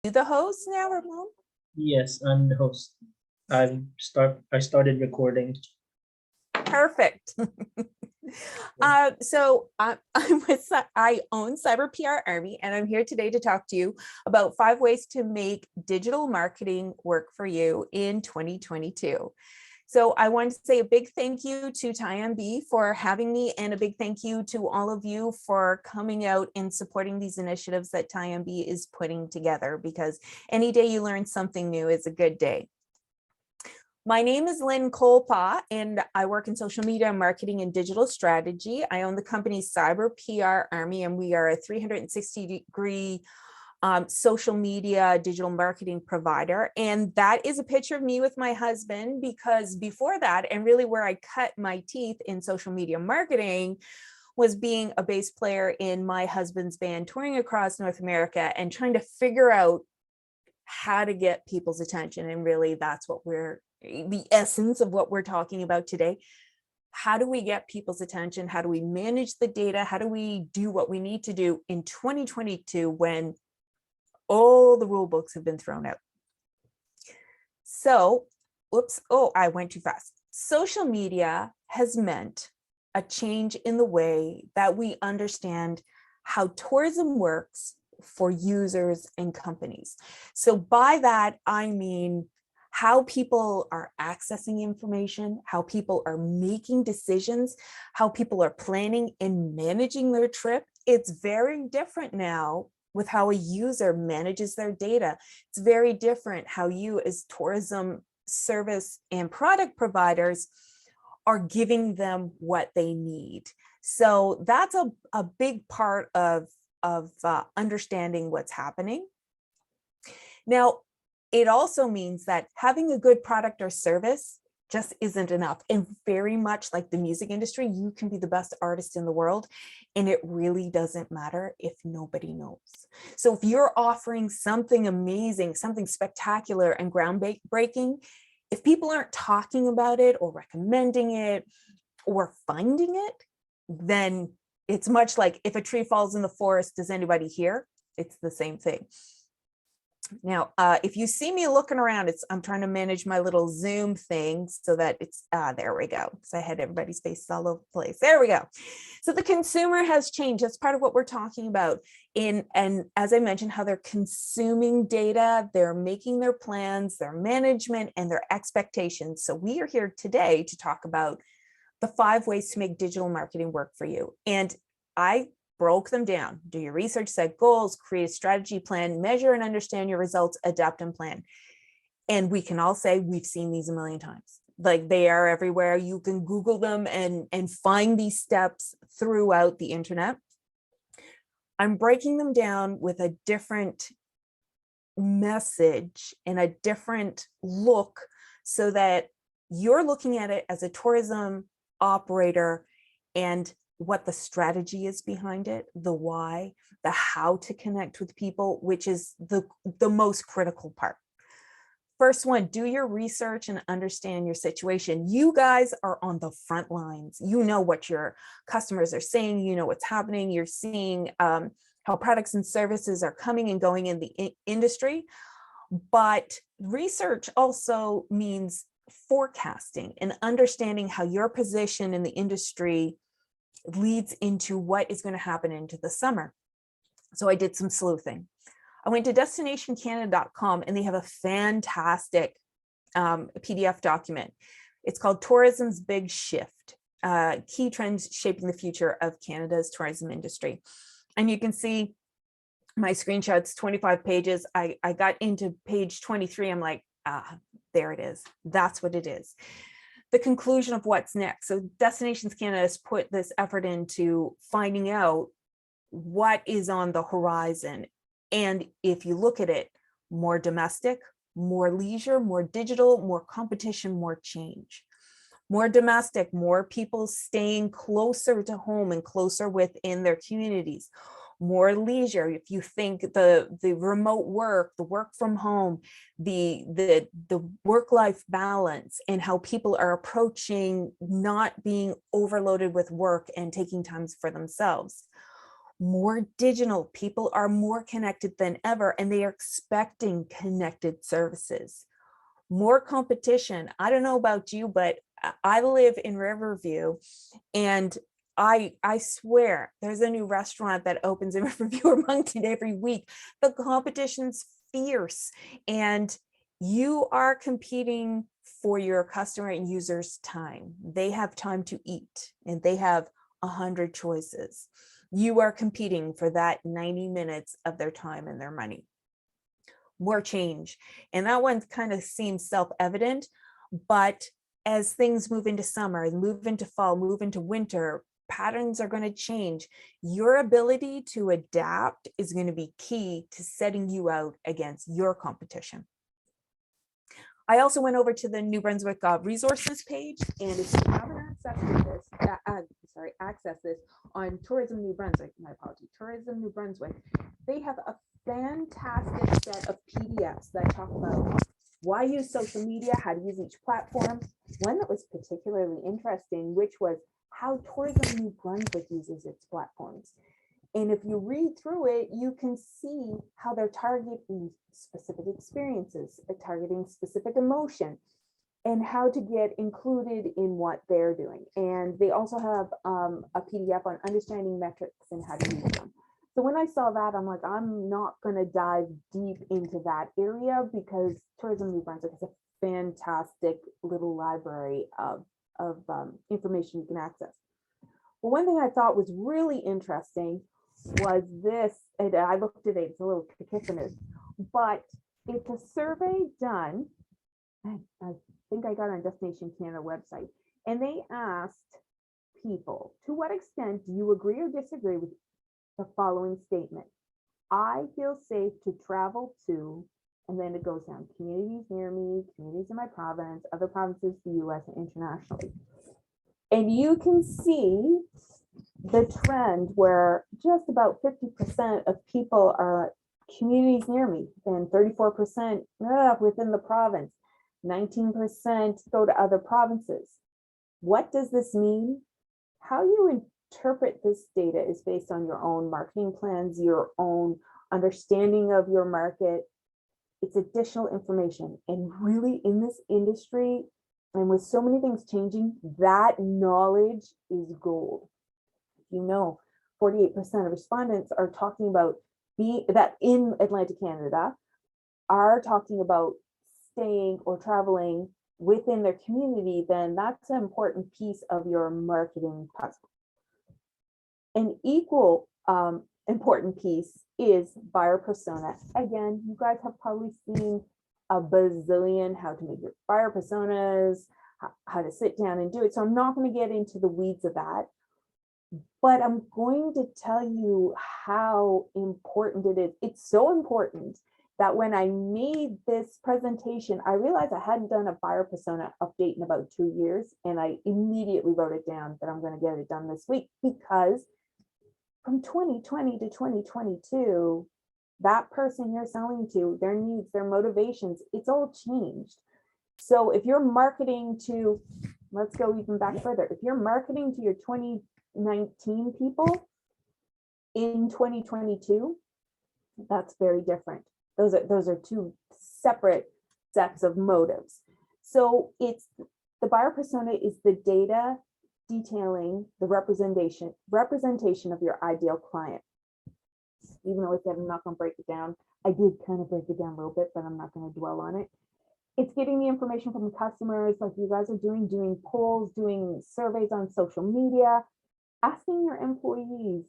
You the host now, Ramon? Yes, I'm the host. I started recording. Perfect. I own Cyber PR Army, and I'm here today to talk to you about 5 ways to make digital marketing work for you in 2022. So I want to say a big thank you to TIANB for having me, and a big thank you to all of you for coming out and supporting these initiatives that TIANB is putting together, because any day you learn something new is a good day. My name is LYNN COLEPAUGH, and I work in social media marketing and digital strategy. I own the company Cyber PR Army, and we are a 360-degree social media digital marketing provider. And that is a picture of me with my husband, because before that, and really where I cut my teeth in social media marketing, was being a bass player in my husband's band, touring across North America and trying to figure out how to get people's attention. And really that's what the essence of what we're talking about today. How do we get people's attention? How do we manage the data? How do we do what we need to do in 2022 when all the rule books have been thrown out? So, I went too fast. Social media has meant a change in the way that we understand how tourism works for users and companies. So by that, I mean how people are accessing information, how people are making decisions, how people are planning and managing their trip. It's very different now with how a user manages their data. It's very different how you as tourism service and product providers are giving them what they need. So that's a big part of understanding what's happening. Now, it also means that having a good product or service just isn't enough. And very much like the music industry, you can be the best artist in the world, and it really doesn't matter if nobody knows. So if you're offering something amazing, something spectacular and groundbreaking, if people aren't talking about it or recommending it or finding it, then it's much like if a tree falls in the forest, does anybody hear? It's the same thing. Now, if you see me looking around, I'm trying to manage my little Zoom thing so that it's, there we go. So I had everybody's faces all over the place. There we go. So the consumer has changed. That's part of what we're talking about. And as I mentioned, how they're consuming data, they're making their plans, their management, and their expectations. So we are here today to talk about the 5 ways to make digital marketing work for you. And I broke them down. Do your research, set goals, create a strategy plan, measure and understand your results, adapt and plan. And we can all say we've seen these a million times. Like, they are everywhere. You can Google them and find these steps throughout the internet. I'm breaking them down with a different message and a different look so that you're looking at it as a tourism operator and what the strategy is behind it, the why, the how to connect with people, which is the most critical part. First one, do your research and understand your situation. You guys are on the front lines. You know what your customers are saying, you know what's happening, you're seeing how products and services are coming and going in the industry. But research also means forecasting and understanding how your position in the industry leads into what is going to happen into the summer. So I did some sleuthing. I went to destinationcanada.com, and they have a fantastic PDF document. It's called Tourism's Big Shift, Key Trends Shaping the Future of Canada's Tourism Industry. And you can see my screenshots, 25 pages. I got into page 23. I'm like, there it is. That's what it is. The conclusion of what's next. So Destinations Canada has put this effort into finding out what is on the horizon. And if you look at it, more domestic, more leisure, more digital, more competition, more change. More domestic, more people staying closer to home and closer within their communities. More leisure, if you think the remote work, the work from home, the work-life balance, and how people are approaching not being overloaded with work and taking time for themselves. more digital. People are more connected than ever, and they are expecting connected services. More competition. I don't know about you, but I live in Riverview, and I swear there's a new restaurant that opens in Riverview or Moncton every week. The competition's fierce, and you are competing for your customer and users' time. They have time to eat, and they have 100 choices. You are competing for that 90 minutes of their time and their money. More change. And that one kind of seems self-evident, but as things move into summer, move into fall, move into winter, patterns are going to change. Your ability to adapt is going to be key to setting you out against your competition. I also went over to the New Brunswick resources page, and if you haven't accessed this on Tourism New Brunswick, my apology, Tourism New Brunswick, they have a fantastic set of PDFs that talk about why use social media, how to use each platform. One that was particularly interesting, which was how Tourism New Brunswick uses its platforms. And if you read through it, you can see how they're targeting specific experiences, targeting specific emotion, and how to get included in what they're doing. And they also have a PDF on understanding metrics and how to use them. So when I saw that, I'm like, I'm not going to dive deep into that area because Tourism New Brunswick is a fantastic little library of information you can access. Well, one thing I thought was really interesting was this, and I looked at it, it's a little cacophonous, but it's a survey done, I think I got on Destination Canada website, and they asked people, to what extent do you agree or disagree with the following statement? I feel safe to travel to, and then it goes down, communities near me, communities in my province, other provinces, the US, and internationally. And you can see the trend where just about 50% of people are communities near me, and 34% within the province, 19% go to other provinces. What does this mean? How you interpret this data is based on your own marketing plans, your own understanding of your market. It's additional information. And really in this industry, and with so many things changing, that knowledge is gold. You know, 48% of respondents are talking about that in Atlantic Canada are talking about staying or traveling within their community, then that's an important piece of your marketing puzzle. An equal important piece is buyer persona. Again, you guys have probably seen a bazillion how to make your buyer personas, how to sit down and do it. So I'm not going to get into the weeds of that. But I'm going to tell you how important it is. It's so important that when I made this presentation, I realized I hadn't done a buyer persona update in about 2 years. And I immediately wrote it down that I'm going to get it done this week, because from 2020 to 2022, that person you're selling to, their needs, their motivations, it's all changed. So if you're marketing to, let's go even back further. If you're marketing to your 2019 people in 2022, that's very different. Those are two separate sets of motives. So it's the buyer persona is the data detailing the representation of your ideal client. Even though I said I'm not going to break it down, I did kind of break it down a little bit, but I'm not going to dwell on it. It's getting the information from the customers, like you guys are doing polls, doing surveys on social media, asking your employees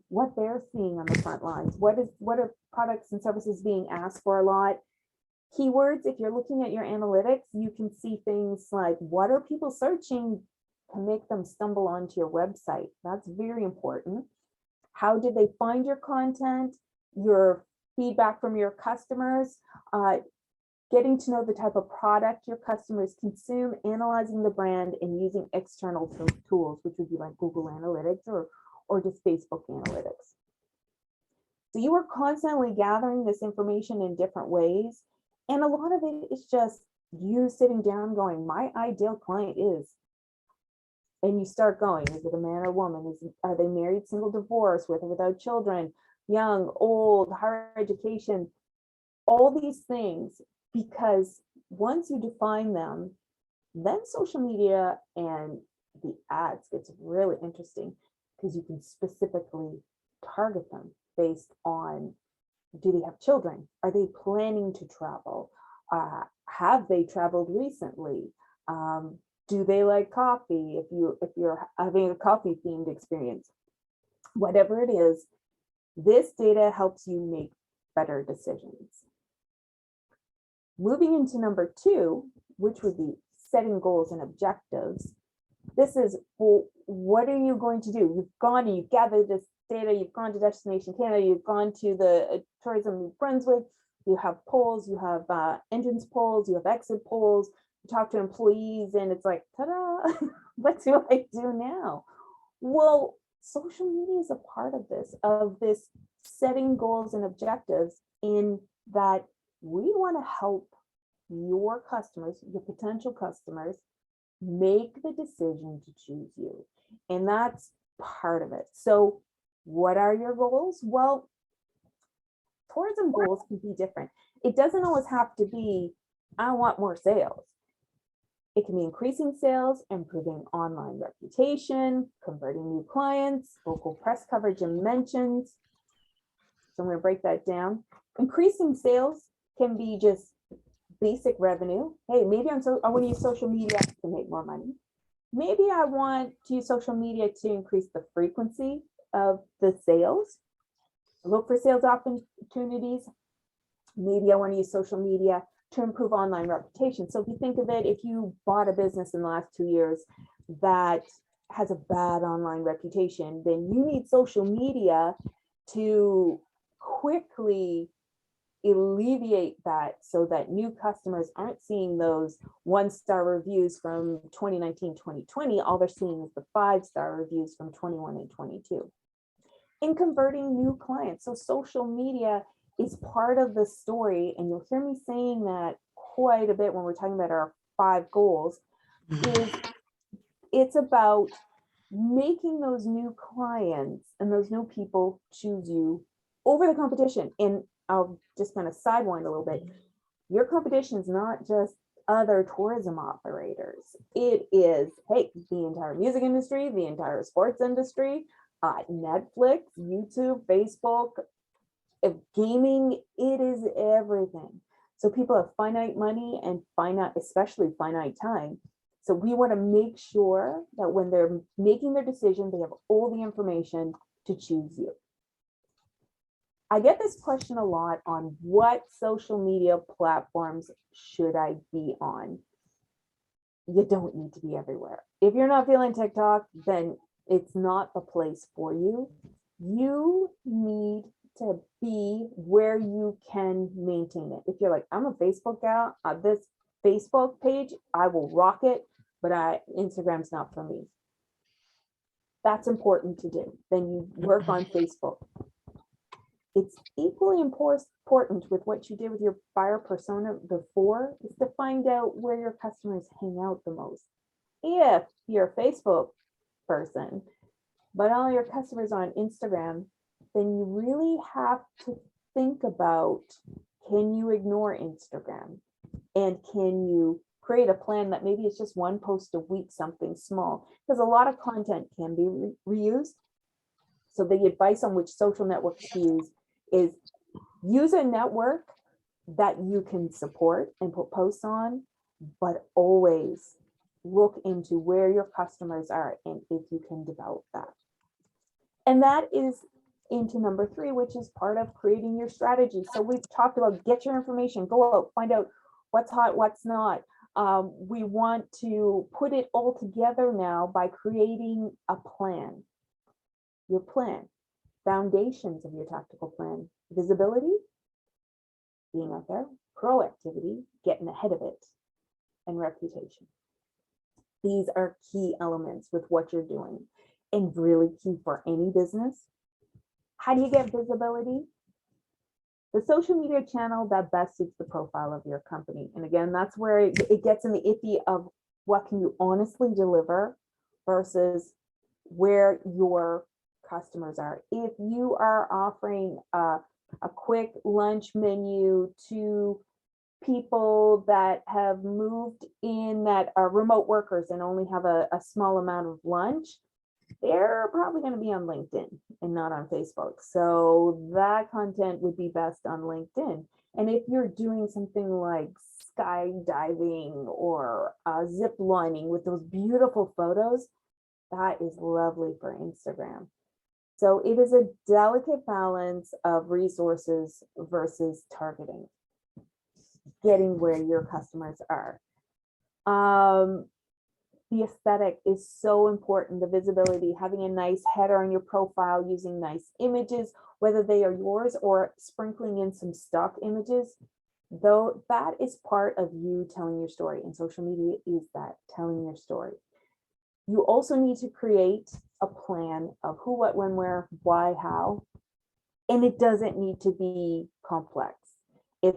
what they're seeing on the front lines. What are products and services being asked for a lot? Keywords, if you're looking at your analytics, you can see things like, what are people searching to make them stumble onto your website? That's very important. How did they find your content? Your feedback from your customers, getting to know the type of product your customers consume, analyzing the brand, and using external tools, which would be like Google Analytics or just Facebook Analytics. So you are constantly gathering this information in different ways. And a lot of it is just you sitting down going, my ideal client is and you start going, is it a man or woman? Are they married, single, divorced, with or without children, young, old, higher education, all these things, because once you define them, then social media and the ads gets really interesting because you can specifically target them based on, do they have children? Are they planning to travel? Have they traveled recently? Do they like coffee? If you're having a coffee themed experience, whatever it is, this data helps you make better decisions. Moving into number 2, which would be setting goals and objectives. This is, well, what are you going to do? You've gone and you've gathered this data, you've gone to Destination Canada, you've gone to the Tourism New Brunswick, you have polls, you have entrance polls, you have exit polls, you talk to employees, and it's like, ta-da, what do I do now? Well, social media is a part of this setting goals and objectives, in that we want to help your customers, your potential customers, make the decision to choose you. And that's part of it. So what are your goals? Well, tourism goals can be different. It doesn't always have to be, I want more sales. It can be increasing sales, improving online reputation, converting new clients, local press coverage and mentions. So I'm going to break that down. Increasing sales can be just basic revenue. Hey, maybe I want to use social media to make more money. Maybe I want to use social media to increase the frequency of the sales. Look for sales opportunities. Maybe I want to use social media to improve online reputation. So if you think of it, if you bought a business in the last 2 years that has a bad online reputation, then you need social media to quickly alleviate that, so that new customers aren't seeing those 1-star reviews from 2019, 2020. All they're seeing is the 5-star reviews from 21 and 22. In converting new clients. So social media is part of the story, and you'll hear me saying that quite a bit when we're talking about our 5 goals, is it's about making those new clients and those new people choose you over the competition. And I'll just kind of sidewind a little bit. Your competition is not just other tourism operators. It is, hey, the entire music industry, the entire sports industry, Netflix, YouTube, Facebook, gaming, it is everything. So people have finite money and especially finite time. So we want to make sure that when they're making their decision, they have all the information to choose you. I get this question a lot on what social media platforms should I be on? You don't need to be everywhere. If you're not feeling TikTok, then it's not the place for you. You need to be where you can maintain it. If you're like, I'm a Facebook gal, this Facebook page, I will rock it, but Instagram's not for me. That's important to do. Then you work on Facebook. It's equally important with what you did with your buyer persona before, is to find out where your customers hang out the most. If you're a Facebook person, but all your customers are on Instagram, then you really have to think about, can you ignore Instagram? And can you create a plan that maybe it's just 1 post a week, something small? Because a lot of content can be reused. So the advice on which social networks to use is use a network that you can support and put posts on, but always look into where your customers are and if you can develop that. And that is into number 3, which is part of creating your strategy. So we've talked about get your information, go out, find out what's hot, what's not. We want to put it all together now by creating a plan. Your plan, foundations of your tactical plan, visibility, being out there, proactivity, getting ahead of it, and reputation. These are key elements with what you're doing, and really key for any business. How do you get visibility? The social media channel that best suits the profile of your company. And again, that's where it gets in the iffy of what can you honestly deliver versus where your customers are. If you are offering a quick lunch menu to people that have moved in, that are remote workers and only have a small amount of lunch, they're probably going to be on LinkedIn and not on Facebook. So that content would be best on LinkedIn. And if you're doing something like skydiving or zip lining with those beautiful photos, that is lovely for Instagram. So it is a delicate balance of resources versus targeting, getting where your customers are. The aesthetic is so important, the visibility, having a nice header on your profile, using nice images, whether they are yours or sprinkling in some stock images, though that is part of you telling your story, and social media is that, telling your story. You also need to create a plan of who, what, when, where, why, how, and it doesn't need to be complex. If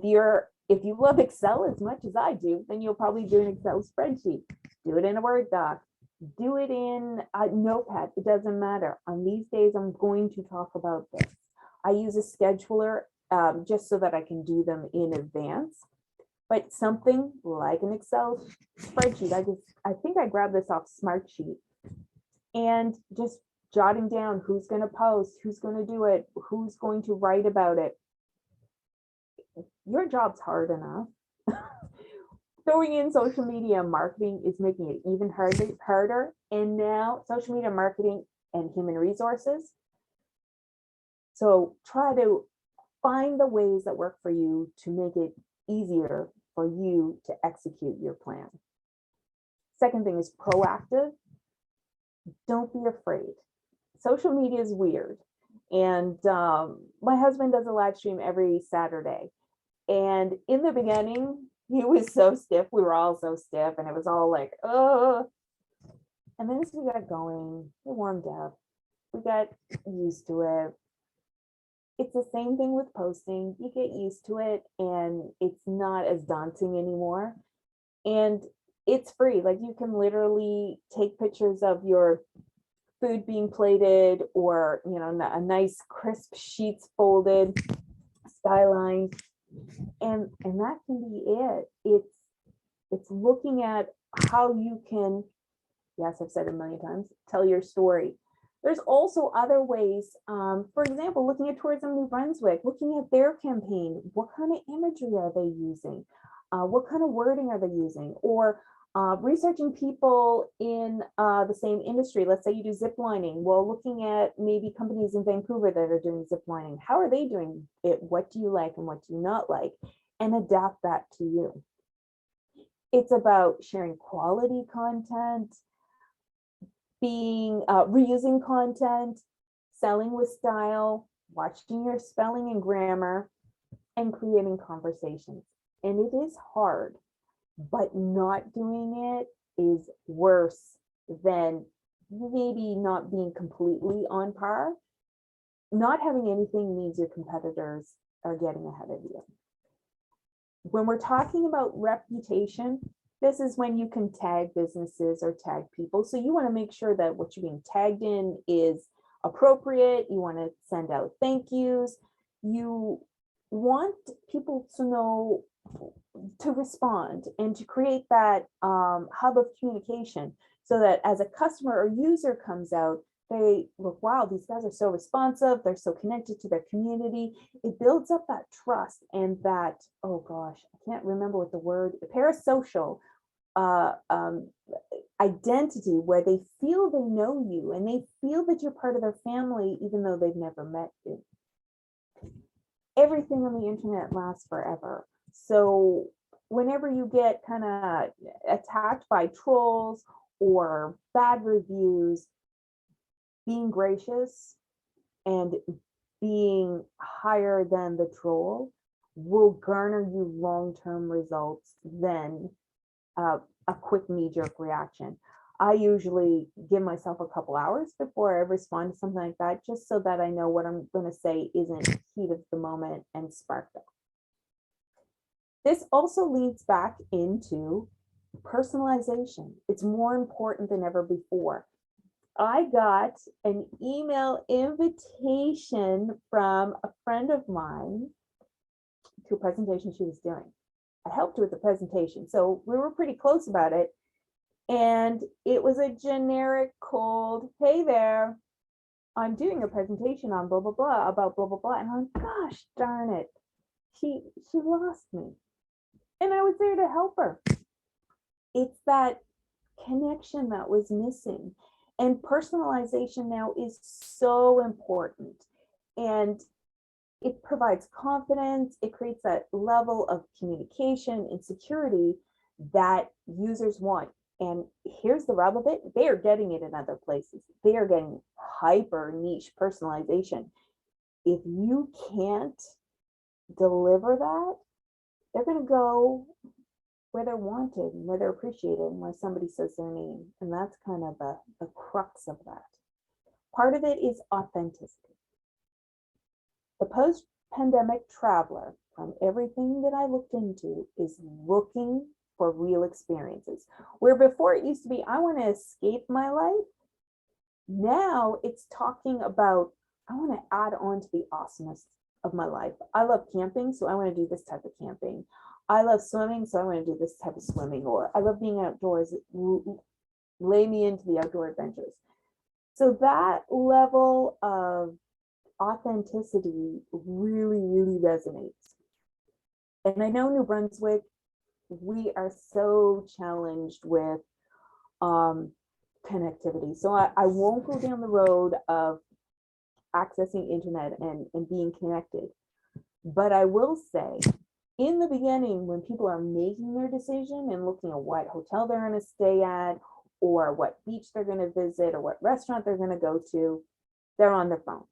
you love Excel as much as I do, then you'll probably do an Excel spreadsheet. Do it in a Word doc. Do it in a notepad. It doesn't matter. On these days, I'm going to talk about this. I use a scheduler just so that I can do them in advance. But something like an Excel spreadsheet, I think I grabbed this off Smartsheet, and just jotting down who's going to post, who's going to do it, who's going to write about it. Your job's hard enough. Throwing in social media marketing is making it even harder. And now social media marketing and human resources. So try to find the ways that work for you to make it easier for you to execute your plan. Second thing is proactive. Don't be afraid. Social media is weird. And my husband does a live stream every Saturday. And in the beginning, he was so stiff. We were all so stiff, and it was all like, oh. And then as we got going, we warmed up. We got used to it. It's the same thing with posting. You get used to it, and it's not as daunting anymore. And it's free. Like, you can literally take pictures of your food being plated, or, you know, a nice crisp sheets folded, skyline. And that can be it. It's looking at how you can, yes, I've said it a million times, tell your story. There's also other ways, for example, looking at Tourism New Brunswick, looking at their campaign. What kind of imagery are they using? What kind of wording are they using? Or researching people in the same industry. Let's say you do zip lining. Well, looking at maybe companies in Vancouver that are doing zip lining. How are they doing it? What do you like and what do you not like? And adapt that to you. It's about sharing quality content, being reusing content, selling with style, watching your spelling and grammar, and creating conversations. And it is hard, but not doing it is worse than maybe not being completely on par. Not having anything means your competitors are getting ahead of you. When we're talking about reputation, this is when you can tag businesses or tag people. So you want to make sure that what you're being tagged in is appropriate. You want to send out thank yous. You want people to know, to respond, and to create that hub of communication, so that as a customer or user comes out, they look, wow, these guys are so responsive, they're so connected to their community. It builds up that trust and that, oh gosh, I can't remember what the word, parasocial identity, where they feel they know you and they feel that you're part of their family, even though they've never met you. Everything on the internet lasts forever. So whenever you get kind of attacked by trolls or bad reviews, being gracious and being higher than the troll will garner you long-term results than a quick knee-jerk reaction. I usually give myself a couple hours before I respond to something like that, just so that I know what I'm going to say isn't heat of the moment and sparked up. This also leads back into personalization. It's more important than ever before. I got an email invitation from a friend of mine to a presentation she was doing. I helped her with the presentation, so we were pretty close about it. And it was a generic cold, hey there, I'm doing a presentation on blah, blah, blah, about blah, blah, blah. And I'm like, gosh darn it. She lost me. And I was there to help her. It's that connection that was missing. And personalization now is so important. And it provides confidence. It creates that level of communication and security that users want. And here's the rub of it. They are getting it in other places. They are getting hyper niche personalization. If you can't deliver that, they're going to go where they're wanted and where they're appreciated and where somebody says their name. And that's kind of the crux of that. Part of it is authenticity. The post-pandemic traveler, from everything that I looked into, is looking for real experiences. Where before it used to be, I want to escape my life. Now it's talking about, I want to add on to the awesomeness of my life. I love camping, so I want to do this type of camping. I love swimming, so I want to do this type of swimming. Or I love being outdoors, lay me into the outdoor adventures. So that level of authenticity really, really resonates. And I know New Brunswick, we are so challenged with connectivity. So I won't go down the road of accessing internet and being connected. But I will say, in the beginning, when people are making their decision and looking at what hotel they're going to stay at, or what beach they're going to visit, or what restaurant they're going to go to, they're on their phone.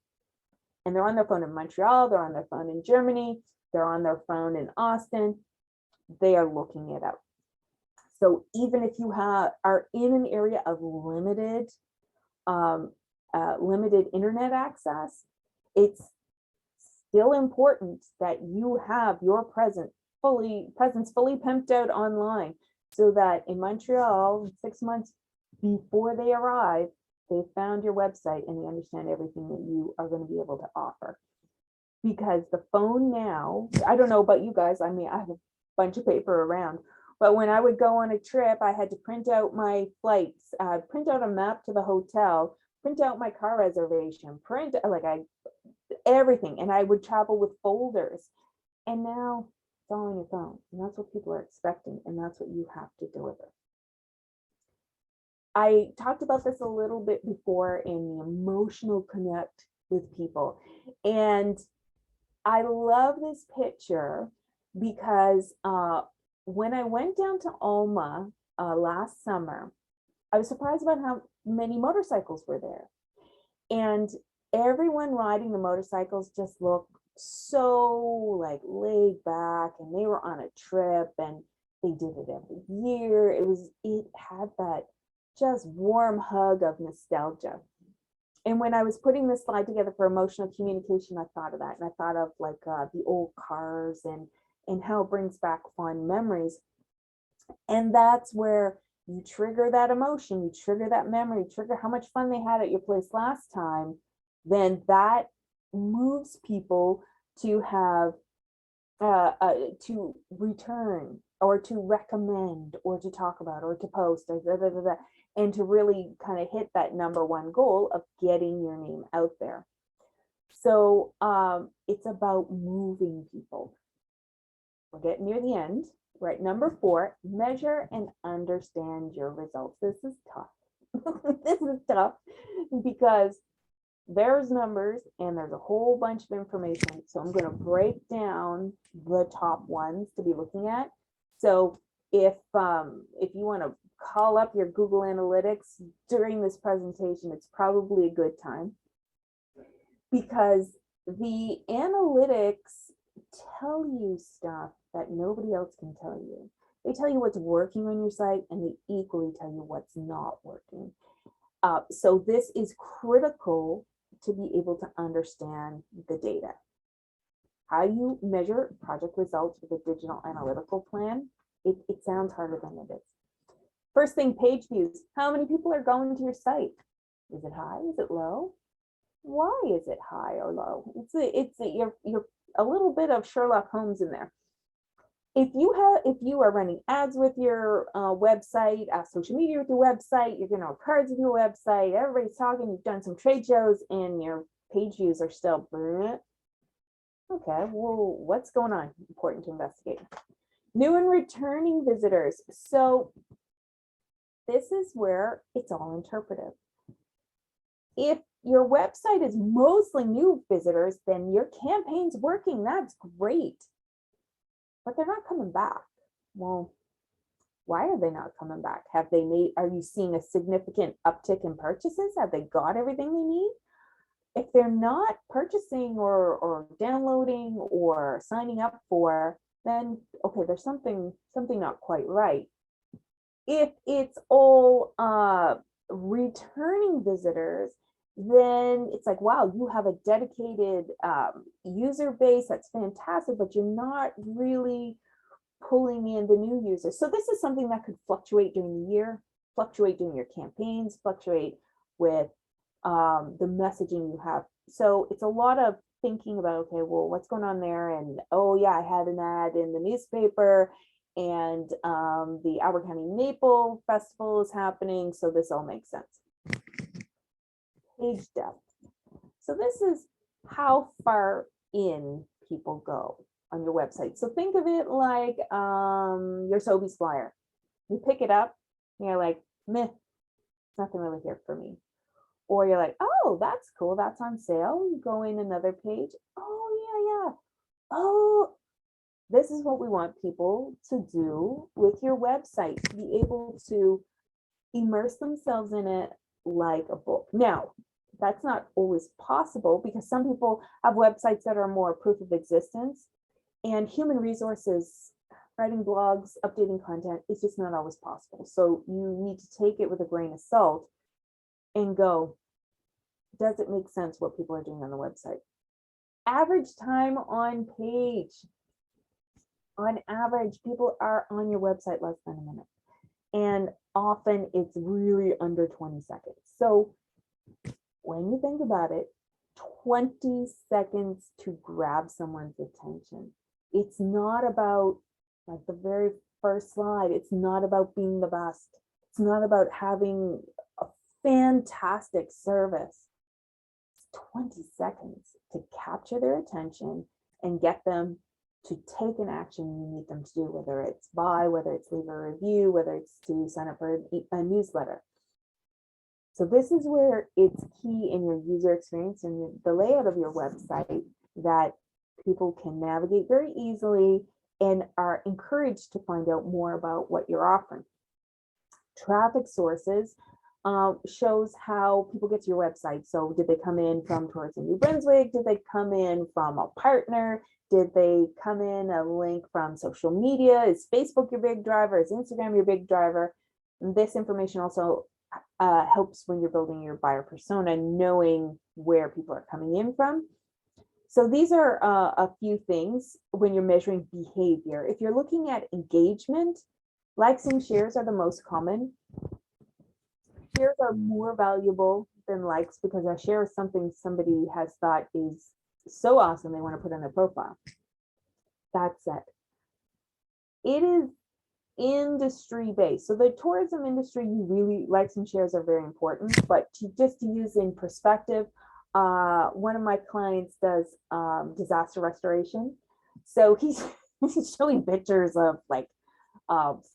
And they're on their phone in Montreal, they're on their phone in Germany, they're on their phone in Austin. They are looking it up. So even if you are in an area of limited internet access, it's still important that you have your presence fully pimped out online, so that in Montreal, 6 months before they arrive, they found your website and they understand everything that you are going to be able to offer. Because the phone now, I don't know about you guys, I mean, I have a bunch of paper around, but when I would go on a trip, I had to print out my flights, print out a map to the hotel, print out my car reservation, everything. And I would travel with folders. And now it's all on your phone. And that's what people are expecting. And that's what you have to deliver. I talked about this a little bit before in the emotional connect with people. And I love this picture because when I went down to Alma last summer, I was surprised about how many motorcycles were there. And everyone riding the motorcycles just looked so like laid back, and they were on a trip and they did it every year. It had that just warm hug of nostalgia. And when I was putting this slide together for emotional communication, I thought of that. And I thought of like the old cars and how it brings back fond memories. And that's where you trigger that emotion, you trigger that memory, trigger how much fun they had at your place last time. Then that moves people to have to return, or to recommend, or to talk about, or to post, or and to really kind of hit that number one goal of getting your name out there. So it's about moving people. We're getting near the end. Right, number 4, measure and understand your results. This is tough. This is tough because there's numbers and there's a whole bunch of information. So I'm going to break down the top ones to be looking at. So if you want to call up your Google Analytics during this presentation, it's probably a good time, because the analytics tell you stuff that nobody else can tell you. They tell you what's working on your site, and they equally tell you what's not working. So this is critical to be able to understand the data. How you measure project results with a digital analytical plan, it sounds harder than it is. First thing, page views. How many people are going to your site? Is it high? Is it low? Why is it high or low? You're a little bit of Sherlock Holmes in there. If you are running ads with your website, social media with your website, you're gonna have cards with your website, everybody's talking, you've done some trade shows, and your page views are still, okay, well, what's going on? Important to investigate. New and returning visitors. So this is where it's all interpretive. If your website is mostly new visitors, then your campaign's working. That's great. But they're not coming back. Well, why are they not coming back? Are you seeing a significant uptick in purchases? Have they got everything they need? If they're not purchasing or downloading or signing up for, then okay, there's something not quite right. If it's all returning visitors, then it's like, wow, you have a dedicated user base. That's fantastic, but you're not really pulling in the new users. So this is something that could fluctuate during the year, fluctuate during your campaigns, fluctuate with the messaging you have. So it's a lot of thinking about, okay, well, what's going on there? And oh yeah, I had an ad in the newspaper, and the Albert County Maple Festival is happening. So this all makes sense. Page depth. So this is how far in people go on your website. So think of it like your Sobeys flyer. You pick it up, and you're like, meh, nothing really here for me. Or you're like, oh, that's cool, that's on sale. You go in another page. Oh, yeah. Oh, this is what we want people to do with your website, to be able to immerse themselves in it like a book. Now, that's not always possible because some people have websites that are more proof of existence, and human resources, writing blogs, updating content is just not always possible. So you need to take it with a grain of salt and go, does it make sense what people are doing on the website? Average time on page. On average, people are on your website less than a minute. And often it's really under 20 seconds. So when you think about it, 20 seconds to grab someone's attention. It's not about, like the very first slide, it's not about being the best. It's not about having a fantastic service. It's 20 seconds to capture their attention and get them to take an action you need them to do, whether it's buy, whether it's leave a review, whether it's to sign up for a newsletter. So this is where it's key in your user experience and the layout of your website that people can navigate very easily and are encouraged to find out more about what you're offering. Traffic sources shows how people get to your website. So did they come in from Tourism New Brunswick? Did they come in from a partner? Did they come in a link from social media? Is Facebook your big driver? Is Instagram your big driver? And this information also helps when you're building your buyer persona, knowing where people are coming in from. So these are a few things when you're measuring behavior. If you're looking at engagement, likes and shares are the most common. Shares are more valuable than likes because a share is something somebody has thought is so awesome they want to put on their profile. That said, it is industry based. So the tourism industry, you really, likes and shares are very important, but just to use in perspective, one of my clients does disaster restoration. So he's showing pictures of like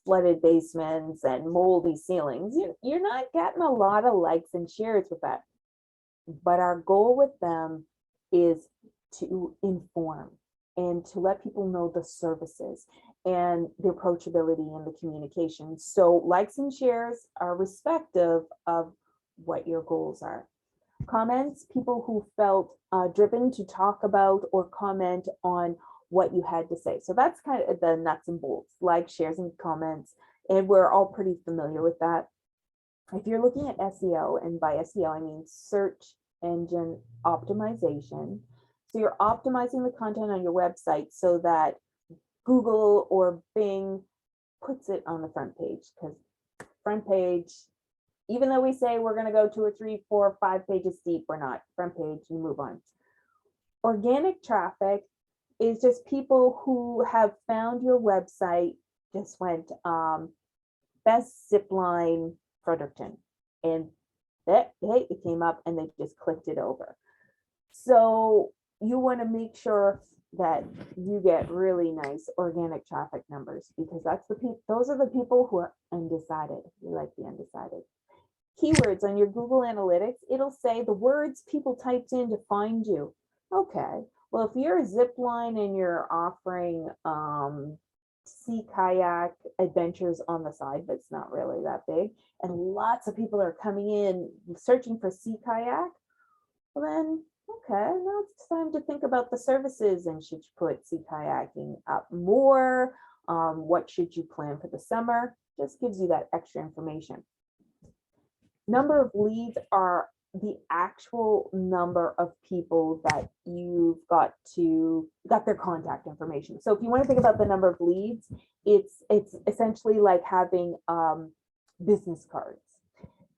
flooded basements and moldy ceilings. You're not getting a lot of likes and shares with that. But our goal with them is to inform and to let people know the services and the approachability and the communication. So likes and shares are respective of what your goals are. Comments, people who felt driven to talk about or comment on what you had to say. So that's kind of the nuts and bolts, like, shares, and comments. And we're all pretty familiar with that. If you're looking at SEO, and by SEO, I mean search engine optimization. So you're optimizing the content on your website so that Google or Bing puts it on the front page, because front page, Even though we say we're going to go 2 or 3, 4, 5 pages deep, we're not. Front page, you move on. Organic traffic is just people who have found your website, just went best zip line Fredericton, and hey, it came up and they just clicked it over. So you want to make sure that you get really nice organic traffic numbers, because that's the people, those are the people who are undecided. We like the undecided. Keywords on your Google Analytics, it'll say the words people typed in to find you. Okay, well, if you're a zip line and you're offering sea kayak adventures on the side, but it's not really that big, and lots of people are coming in searching for sea kayak, well then, okay, now it's time to think about the services, and should you put sea kayaking up more? What should you plan for the summer? Just gives you that extra information. Number of leads are the actual number of people that you've got their contact information. So if you want to think about the number of leads, it's essentially like having business cards.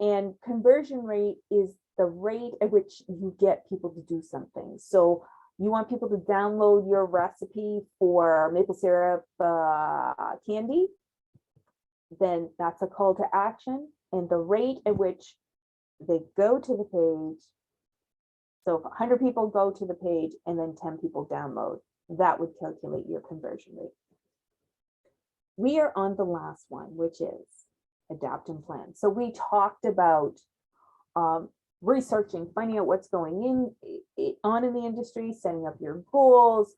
And conversion rate is the rate at which you get people to do something. So you want people to download your recipe for maple syrup candy, then that's a call to action. And the rate at which they go to the page, so if 100 people go to the page and then 10 people download, that would calculate your conversion rate. We are on the last one, which is adapt and plan. So we talked about researching, finding out what's going on in the industry, setting up your goals,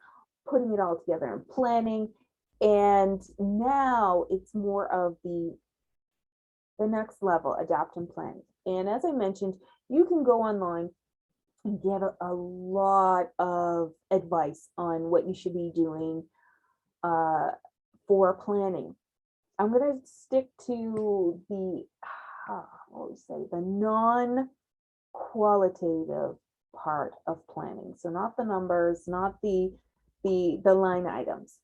putting it all together and planning. And now it's more of the next level, adapt and plan. And as I mentioned, you can go online and get a lot of advice on what you should be doing for planning. I'm going to stick to the, what we say, the non-qualitative part of planning. So not the numbers, not the line items,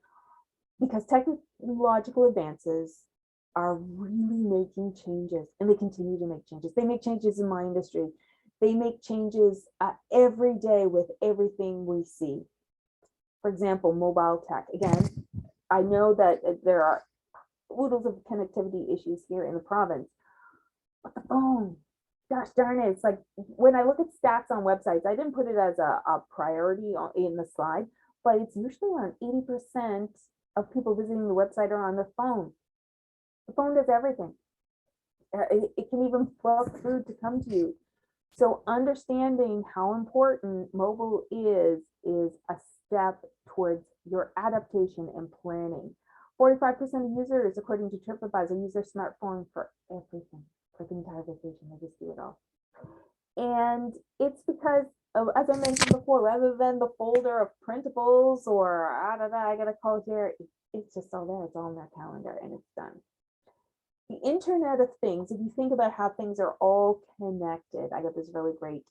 because technological advances are really making changes, and they continue to make changes. They make changes in my industry. They make changes every day with everything we see. For example, mobile tech. Again, I know that there are oodles of connectivity issues here in the province, but the phone, gosh darn it, it's like when I look at stats on websites, I didn't put it as a priority in the slide, but it's usually around 80% of people visiting the website are on the phone. The phone does everything. It can even book food to come to you. So understanding how important mobile is a step towards your adaptation and planning. 45% of users, according to TripAdvisor, use their smartphone for everything, for the entire vacation. They just do it all. And it's because of, as I mentioned before, rather than the folder of printables or I got a call here, it's just all there. It's all in their calendar and it's done. The Internet of Things, if you think about how things are all connected, I got this really great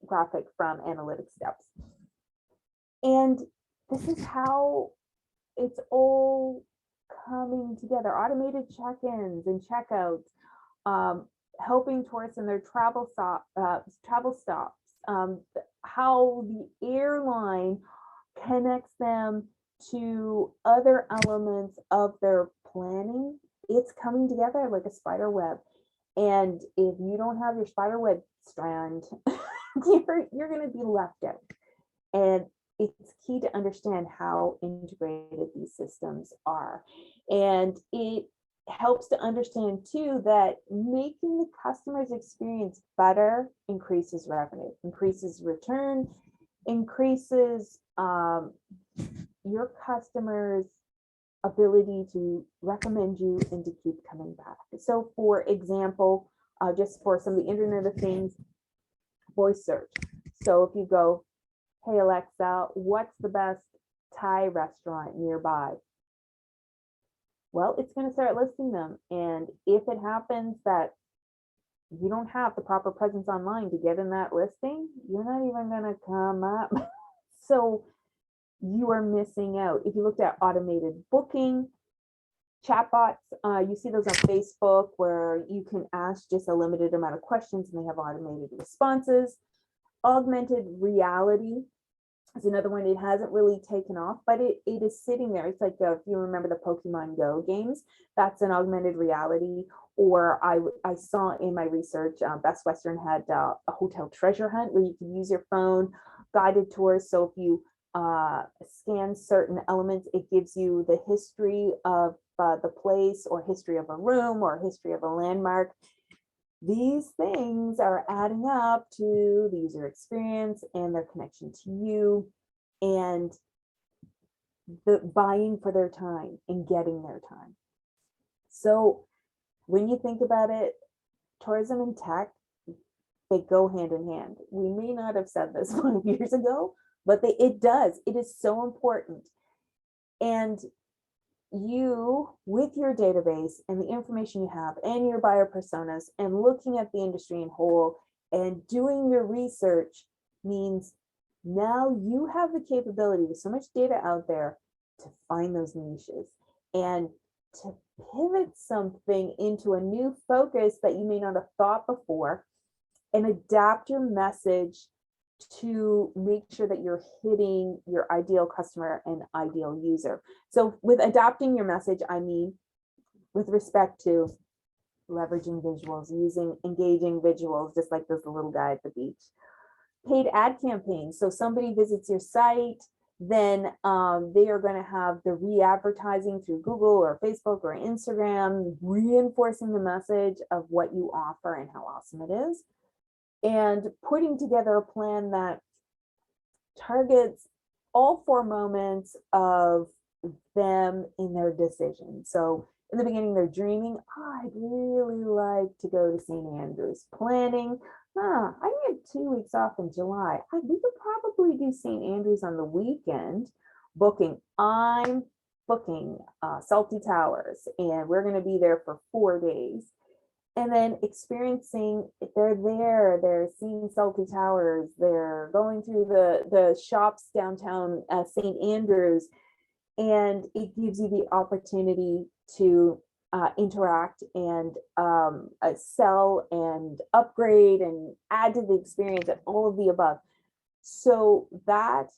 graphic from Analytics Steps. And this is how it's all coming together. Automated check-ins and checkouts, helping tourists in their travel stops, how the airline connects them to other elements of their planning. It's coming together like a spider web. And if you don't have your spider web strand, you're going to be left out. And it's key to understand how integrated these systems are. And it helps to understand too that making the customer's experience better increases revenue, increases return, increases your customers' ability to recommend you and to keep coming back. So for example, just for some of the Internet of Things, voice search. So if you go, hey Alexa, what's the best Thai restaurant nearby? Well, it's going to start listing them. And if it happens that you don't have the proper presence online to get in that listing, you're not even going to come up. So you are missing out. If you looked at automated booking, Chatbots, you see those on Facebook where you can ask just a limited amount of questions and they have automated responses. Augmented reality is another one. It hasn't really taken off, but it is sitting there. It's like if you remember the Pokemon Go games, that's an augmented reality. Or I saw in my research, Best Western had a hotel treasure hunt where you can use your phone, guided tours. So if you scan certain elements, it gives you the history of the place, or history of a room, or history of a landmark. These things are adding up to the user experience and their connection to you, and the buying for their time and getting their time. So when you think about it, tourism and tech, they go hand in hand. We may not have said this 5 years ago, but it does. It is so important. And you, with your database and the information you have and your buyer personas and looking at the industry in whole and doing your research, means now you have the capability with so much data out there to find those niches and to pivot something into a new focus that you may not have thought before, and adapt your message to make sure that you're hitting your ideal customer and ideal user. So with adapting your message, I mean, with respect to leveraging visuals, using engaging visuals, just like this little guy at the beach. Paid ad campaigns. So somebody visits your site, then they are going to have the re-advertising through Google or Facebook or Instagram, reinforcing the message of what you offer and how awesome it is. And putting together a plan that targets all 4 moments of them in their decision. So in the beginning, they're dreaming, oh, I'd really like to go to St. Andrews. Planning, I need 2 weeks off in July. We could probably do St. Andrews on the weekend. Booking, I'm booking Salty Towers, and we're going to be there for 4 days. And then experiencing, they're seeing Salty Towers, they're going through the shops downtown St. Andrews, and it gives you the opportunity to interact and sell and upgrade and add to the experience and all of the above. So that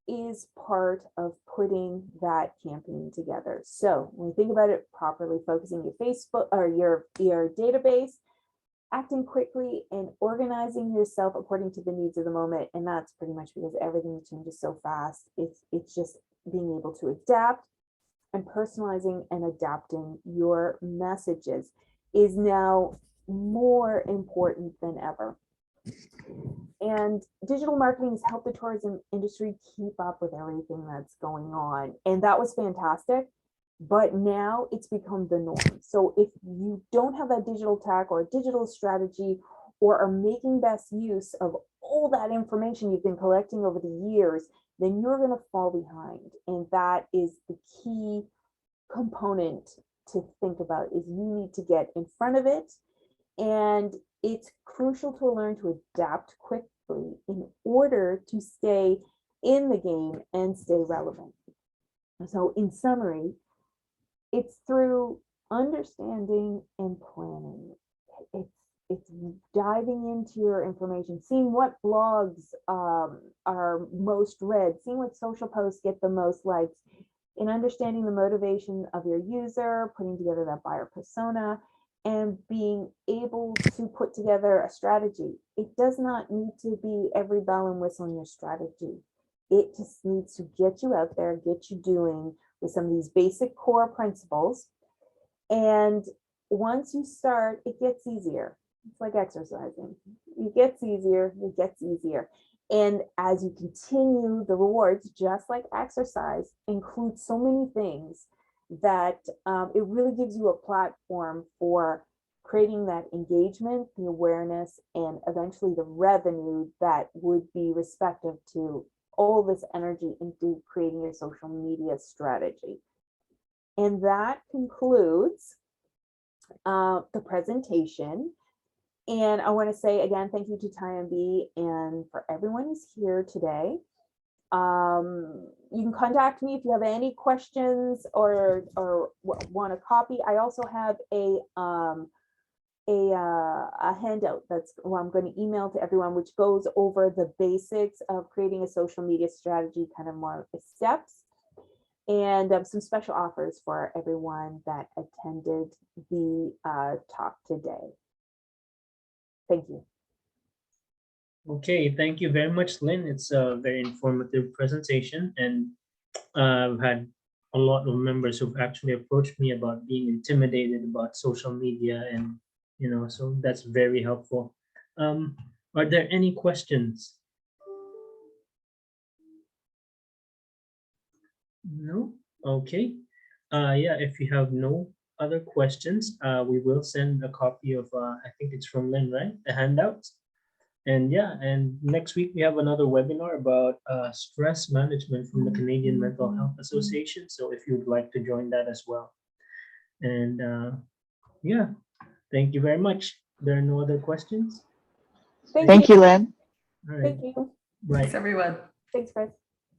is part of putting that campaign together. So when you think about it properly, focusing your Facebook or your database, acting quickly and organizing yourself according to the needs of the moment. And that's pretty much because everything changes so fast. It's just being able to adapt, and personalizing and adapting your messages is now more important than ever. And digital marketing has helped the tourism industry keep up with everything that's going on. And that was fantastic. But now it's become the norm. So if you don't have that digital tech or digital strategy, or are making best use of all that information you've been collecting over the years, then you're going to fall behind. And that is the key component to think about, is you need to get in front of it. And it's crucial to learn to adapt quickly in order to stay in the game and stay relevant. So in summary, it's through understanding and planning. It's diving into your information, seeing what blogs are most read, seeing what social posts get the most likes, and understanding the motivation of your user, putting together that buyer persona, and being able to put together a strategy. It does not need to be every bell and whistle in your strategy. It just needs to get you out there, get you doing with some of these basic core principles. And once you start, it gets easier. It's like exercising. It gets easier, it gets easier. And as you continue, the rewards, just like exercise, include so many things that it really gives you a platform for creating that engagement, the awareness, and eventually the revenue that would be respective to all this energy into creating your social media strategy. And that concludes the presentation. And I want to say again, thank you to TIANB and for everyone who's here today. You can contact me if you have any questions or want a copy. I also have a handout that's I'm going to email to everyone, which goes over the basics of creating a social media strategy, kind of more the steps, and some special offers for everyone that attended the talk today. Thank you. Okay, thank you very much, Lynn. It's a very informative presentation, and I've had a lot of members who've actually approached me about being intimidated about social media, and so that's very helpful. Are there any questions? No? Okay. Yeah, if you have no other questions, we will send a copy of, I think it's from Lynn, right? The handouts. And yeah, and next week we have another webinar about stress management from the Canadian Mental Health Association. So if you'd like to join that as well. And yeah, thank you very much. There are no other questions? Thank you, Lynn. All right. Thank you. Right. Thanks, everyone. Thanks, guys.